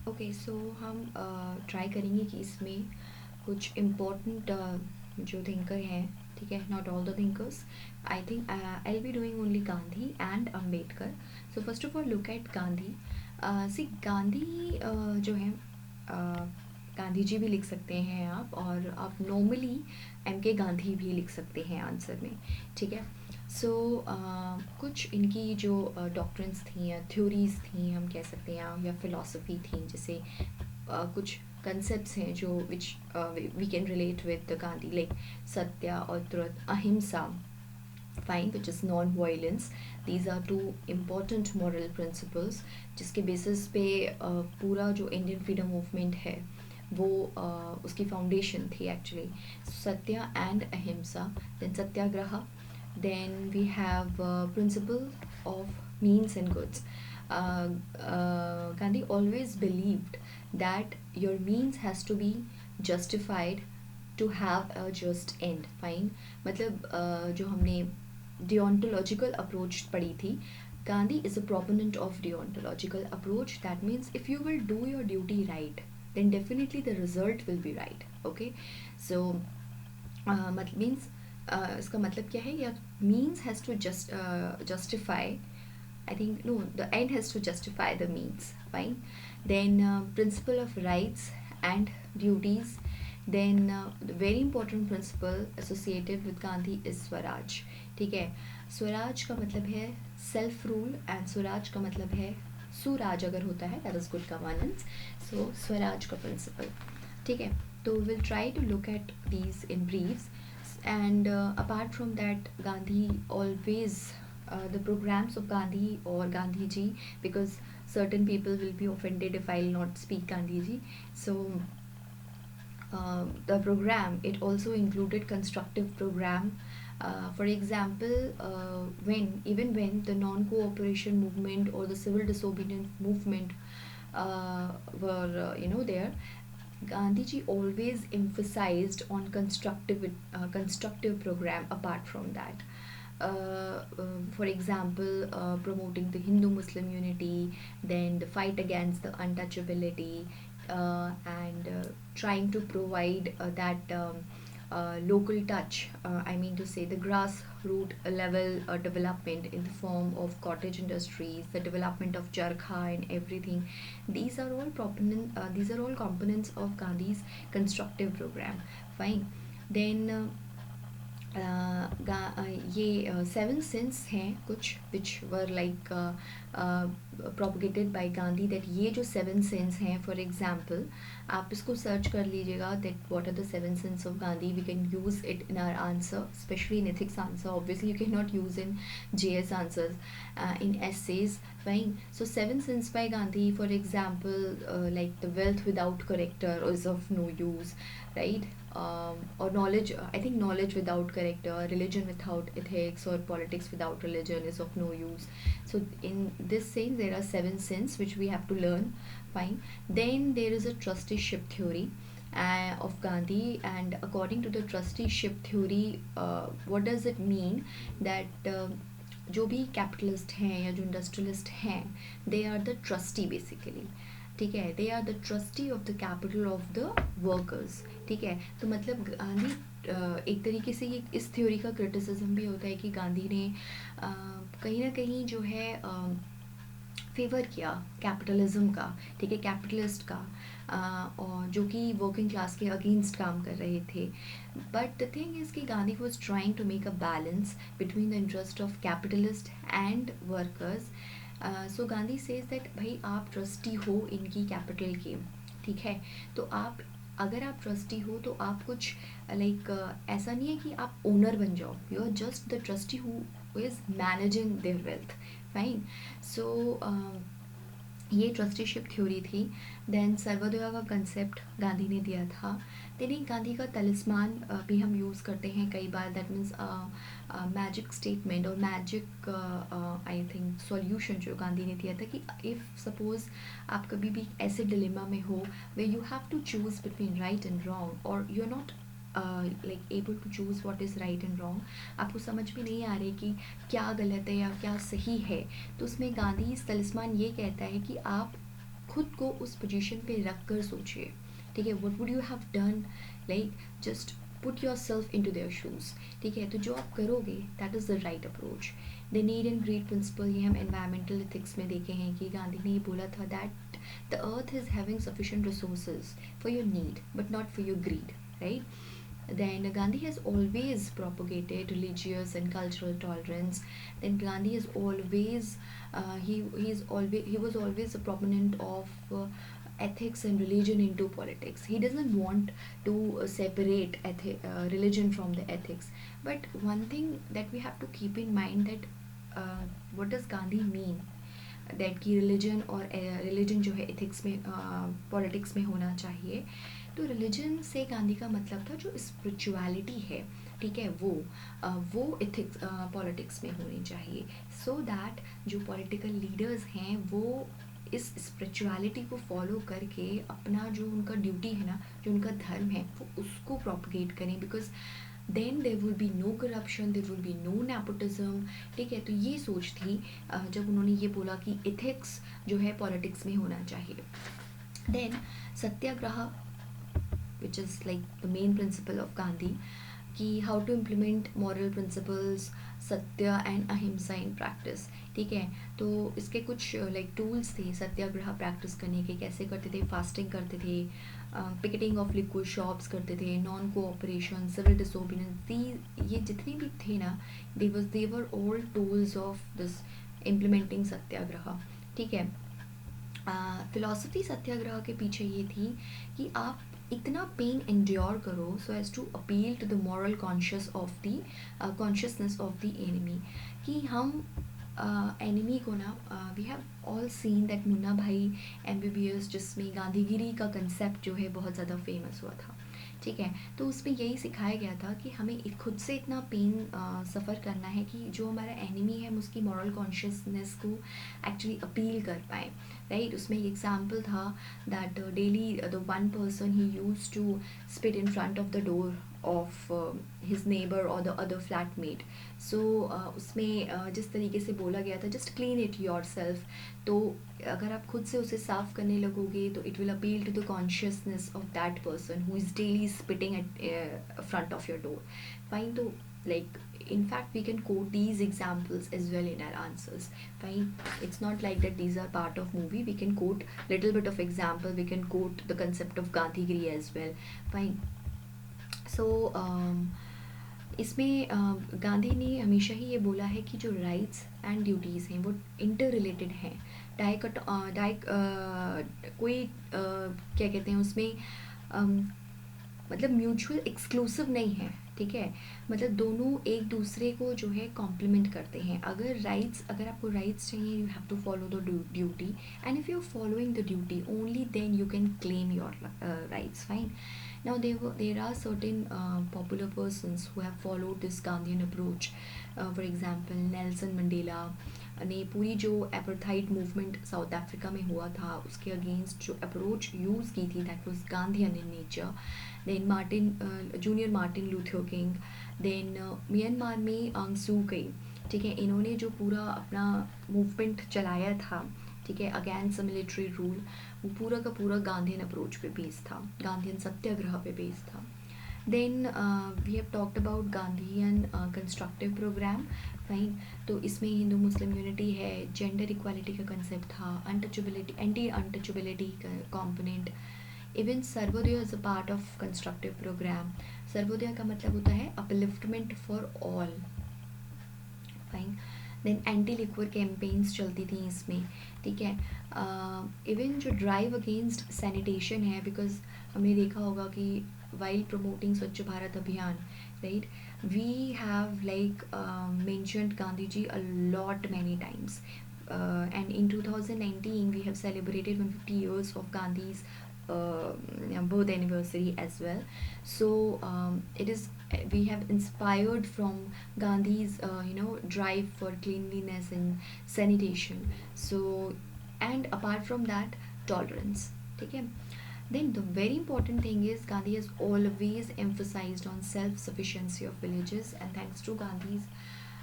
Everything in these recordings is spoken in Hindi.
ओके, सो हम ट्राई करेंगे कि इसमें कुछ इम्पोर्टेंट जो थिंकर हैं, ठीक है, not all the thinkers, I think I will be doing only Gandhi and Ambedkar. So first of all look at Gandhi. See Gandhi जो है, गांधी जी भी लिख सकते हैं आप, और आप नॉर्मली एम के गांधी भी लिख सकते हैं आंसर में, ठीक है. सो कुछ इनकी जो डॉक्ट्रिन्स थी या थ्योरीज थी हम कह सकते हैं, या फिलोसफी थी, जैसे कुछ कंसेप्ट्स हैं जो which we can relate with Gandhi, like satya और truth, ahimsa, fine, which is non violence. These are two important moral principles जिसके बेसिस पे पूरा जो इंडियन फ्रीडम मूवमेंट है वो उसकी फाउंडेशन थी actually. Satya and ahimsa, then satyagraha, then we have principle of means and goods. Gandhi always believed that your means has to be justified to have a just end. Fine. मतलब जो हमने deontological approach पढ़ी थी, Gandhi is a proponent of deontological approach. That means if you will do your duty right, then definitely the result will be right. Okay, so means इसका मतलब क्या है, या means has to justify, I think, no, the end has to justify the means. Fine. Then principle of rights and duties. Then the very important principle associated with Gandhi is Swaraj. ठीक है, स्वराज का मतलब है सेल्फ रूल, एंड स्वराज का मतलब है सुराज अगर होता है, that is good governance. So swaraj का प्रिंसिपल, ठीक है. तो will try to look at these in briefs. And apart from that, Gandhi always, the programs of Gandhi or Gandhi ji, because certain people will be offended if I'll not speak Gandhi ji. So the program, it also included constructive program. For example, when the non-cooperation movement or the civil disobedience movement were there, Gandhiji always emphasized on constructive program. Apart from that, for example, promoting the Hindu-Muslim unity, then the fight against the untouchability, and trying to provide that local touch. I mean to say the grassroots level development in the form of cottage industries, the development of charkha and everything. These are all components of Gandhi's constructive program. Fine. Then ये सेवन सिंस हैं कुछ, which were like propagated by Gandhi, that ये जो सेवन सिंस हैं, फॉर एग्जांपल आप इसको सर्च कर लीजिएगा, that what are the seven sins of Gandhi. We can use it in our answer, specially in ethics answer. Obviously you can not use in JS answers, in essays. Fine. So seven sins by Gandhi, for example, like the wealth without character is of no use, right? Or knowledge, I think knowledge without character, religion without ethics, or politics without religion is of no use. So in this sense there are seven sins which we have to learn. Fine. Then there is a trusteeship theory of Gandhi, and according to the trusteeship theory, what does it mean? That जो भी कैपिटलिस्ट हैं या जो इंडस्ट्रियलिस्ट हैं, they are the trustee basically. ठीक है, they are the trustee of the capital of the workers. ठीक है, तो मतलब गांधी एक तरीके से ये इस थ्योरी का क्रिटिसिज्म भी होता है कि गांधी ने कहीं ना कहीं जो है फेवर किया कैपिटलिज्म का, ठीक है, कैपिटलिस्ट का, और जो कि वर्किंग क्लास के अगेंस्ट काम कर रहे थे. बट द थिंग इज़ कि Gandhi was trying to make a balance between the interest of capitalist and workers. So Gandhi says that भाई आप ट्रस्टी हो इनकी कैपिटल के, ठीक है, तो आप अगर आप ट्रस्टी हो तो आप कुछ लाइक ऐसा नहीं है कि आप ओनर बन जाओ, you are just the trustee who is managing their wealth. Fine. So ये ट्रस्टीशिप थ्योरी थी. देन सर्वोदया का कंसेप्ट गांधी ने दिया था. देन एक गांधी का तलिस्मान भी हम यूज़ करते हैं कई बार, दैट मीन्स मैजिक स्टेटमेंट और मैजिक आई थिंक सॉल्यूशन जो गांधी ने दिया था कि इफ़ सपोज़ आप कभी भी ऐसे डिलेमा में हो way you have to choose between right and wrong, और you are not like able to choose what is right and wrong, आपको समझ में नहीं आ रही कि क्या गलत है या क्या सही है, तो उसमें गांधी इस तलिस्मान ये कहता है कि आप खुद को उस पोजीशन पे रख कर सोचिए, ठीक है, what would you have done, like just put yourself into their shoes, ठीक है, तो जो आप करोगे that is the right approach. The need and greed principle, ये हम एनवायरमेंटल एथिक्स में देखे हैं कि गांधी ने ये बोला था that the earth is having sufficient resources for your need but not for your greed, right? Then Gandhi has always propagated religious and cultural tolerance. Then Gandhi is always he was always a proponent of ethics and religion into politics. He doesn't want to separate religion from the ethics. But one thing that we have to keep in mind that what does Gandhi mean? That कि रिलीजन और रिलीजन जो है एथिक्स में पॉलिटिक्स में होना चाहिए। तो रिलीजन से गांधी का मतलब था जो स्पिरिचुअलिटी है, ठीक है, वो एथिक्स पॉलिटिक्स में होनी चाहिए, सो दैट जो पॉलिटिकल लीडर्स हैं वो इस स्पिरिचुअलिटी को फॉलो करके अपना जो उनका ड्यूटी है ना, जो उनका धर्म है, वो उसको प्रोपगेट करें, because then there will be no corruption, there will be no nepotism, ठीक है। तो ये सोच थी जब उन्होंने ये बोला कि एथिक्स जो है पॉलिटिक्स में होना चाहिए। Then satyagraha which is like the main principle of Gandhi, कि how to implement moral principles, satya and ahimsa in practice, ठीक है। तो इसके कुछ लाइक टूल्स थे सत्याग्रह प्रैक्टिस करने के, कैसे करते थे, फास्टिंग करते थे, पिकेटिंग ऑफ लिक्विड शॉप्स करते थे, नॉन कोऑपरेशन, सिविल डिसोबीडियंस, ये जितने भी थे ना, they're all tools of this implementing satyagraha, ठीक है। फिलॉसफी सत्याग्रह के पीछे ये थी कि आप इतना पेन एंड्योर करो so as to appeal to the moral consciousness of the enemy, कि हम एनिमी को ना, we have all seen that Munna Bhai MBBS, जिसमें गांधीगिरी का कंसेप्ट जो है बहुत ज़्यादा फेमस हुआ था, ठीक है। तो उसमें यही सिखाया गया था कि हमें खुद से इतना पेन सफ़र करना है कि जो हमारा एनिमी है हम उसकी मॉरल कॉन्शियसनेस को एक्चुअली अपील कर पाएँ, राइट। उसमें एक एग्जाम्पल था that daily the one person he use to spit in front of the door of his neighbour और द अदर फ्लैटमेट। सो उसमें जिस तरीके से बोला गया था, just clean it yourself, तो अगर आप खुद से उसे साफ करने लगोगे तो it will appeal to the consciousness of that person who is daily spitting at front of your door, fine. तो like in fact we can quote these examples as well in our answers, fine. It's not like that these are part of movie, we can quote little bit of example, we can quote the concept of Gandhigiri as well, fine. So इसमें गांधी ने हमेशा ही ये बोला है कि जो राइट्स एंड ड्यूटीज़ हैं वो इंटर रिलेटेड हैं, कोई क्या कहते हैं उसमें मतलब म्यूचुअल एक्सक्लूसिव नहीं है, ठीक है। मतलब दोनों एक दूसरे को जो है कॉम्प्लीमेंट करते हैं। अगर आपको राइट्स चाहिए, you have to follow the duty, and if you are following the duty only then you can claim your rights, fine. Now there are certain popular persons who have followed this Gandhian approach. For example, Nelson Mandela ने पूरी जो एपरथाइड मूवमेंट साउथ अफ्रीका में हुआ था उसके अगेंस्ट जो अप्रोच यूज़ की थी that was Gandhian in nature. Then junior Martin Luther King, then Myanmar में आंग सू की, ठीक है। इन्होंने जो पूरा अपना मूवमेंट चलाया था, ठीक है, अगेंस्ट मिलिट्री रूल, वो पूरा का पूरा गांधीयन अप्रोच पे बेस्ड था, गांधीयन सत्याग्रह पे बेस्ड था। Then we have talked about Gandhian constructive program, fine. तो इसमें हिंदू मुस्लिम यूनिटी है, जेंडर इक्वालिटी का कंसेप्ट था, अनटचेबिलिटी, एंटी अनटचेबिलिटी का component, even sarvodaya is a part of constructive program. Sarvodaya का मतलब होता है upliftment for all, fine. Then anti liquor campaigns चलती थी इसमें, ठीक है। इवन जो ड्राइव अगेंस्ट सैनिटेशन है, बिकॉज हमने देखा होगा कि while promoting Swachh Bharat Abhiyan, right, we have like mentioned Gandhi ji a lot many times, and in 2019 we have celebrated 150 years of Gandhi's birth anniversary as well. So it is, we have inspired from Gandhi's drive for cleanliness and sanitation. So and apart from that, tolerance, ठीक है। Then the very important thing is Gandhi has always emphasized on self-sufficiency of villages, and thanks to Gandhi's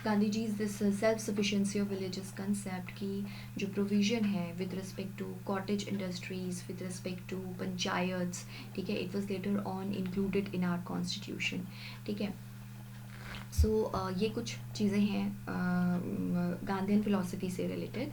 Gandhi ji this self sufficiency of villages concept की जो प्रोविज़न है with respect to cottage industries, with respect to panchayats, ठीक है, it was later on included in our constitution, ठीक है। सो ये कुछ चीज़ें हैं गांधीयन फिलोसफी से रिलेटेड।